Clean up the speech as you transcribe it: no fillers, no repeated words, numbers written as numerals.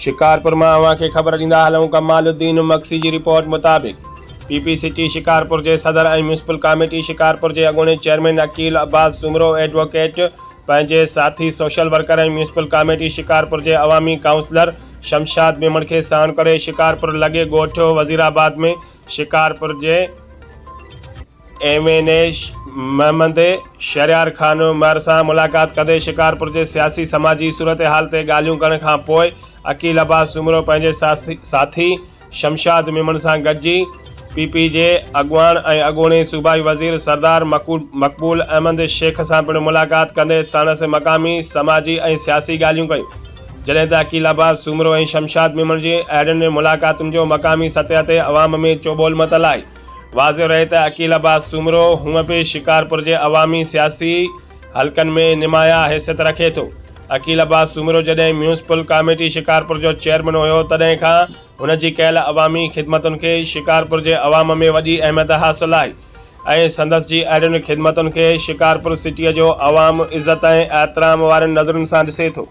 शिकारपुर में अवां खे ख़बर ॾींदा हलूं कमालुद्दीन मक्सी जी रिपोर्ट मुताबिक़ पीपी सिटी शिकारपुर के सदर और म्यूनिसिपल कमेटी शिकारपुर के अॻूणे चेयरमैन अकील अब्बास सुमरो एडवोकेट पंहिंजे साथी सोशल वर्कर और म्यूनिसिपल कमेटी शिकारपुर के अवामी काउंसलर शमशाद मेमण के साण करे शिकारपुर लगे गोठ वजीराबाद में शिकारपुर के एमएनए महमद शरियार खान मर से मुलाकात कदे शिकारपुर के सियासी समाजी सूरत हाल ते गाल्हियूं करण खां पोइ अकील अब्बास सुमरो पंहिंजे साथी शमशाद मेमण से गॾिजी पीपी के अगवान और अॻूणे सूबाई वज़ीर सरदार मकबूल अहमद शेख से पिण मुलाकात कंदे साणस मकामी समाजी और सियासी गाल्हियूं कयूं। जॾहिं त अकील अब्बास सुमरो और शमशाद मेमण जी अहिड़ियुनि मुलाकातुनि जो मकामी सतह ते अवाम में चोबोल मतल आई। वाज़िह रहे त अकील अब्बास सुमरो हूअं भी शिकारपुर के अवामी सियासी हलकन में नुमाया हैसियत रखे तो। अकील अब्बास सुमरो जॾहिं म्यूनिसिपल कमेटी शिकारपुर जो चेयरमैन हो तॾहिं खां हुन जी कयल अवामी खिदमतुनि के शिकारपुर के अवाम में वॾी अहमियत हासिल आई ऐं संदसि जी अहिड़ियुनि खिदमतुनि के शिकारपुर सिटीअ जो अवाम इज़त ऐं एहतराम वारनि नज़रुनि सां ॾिसे थो।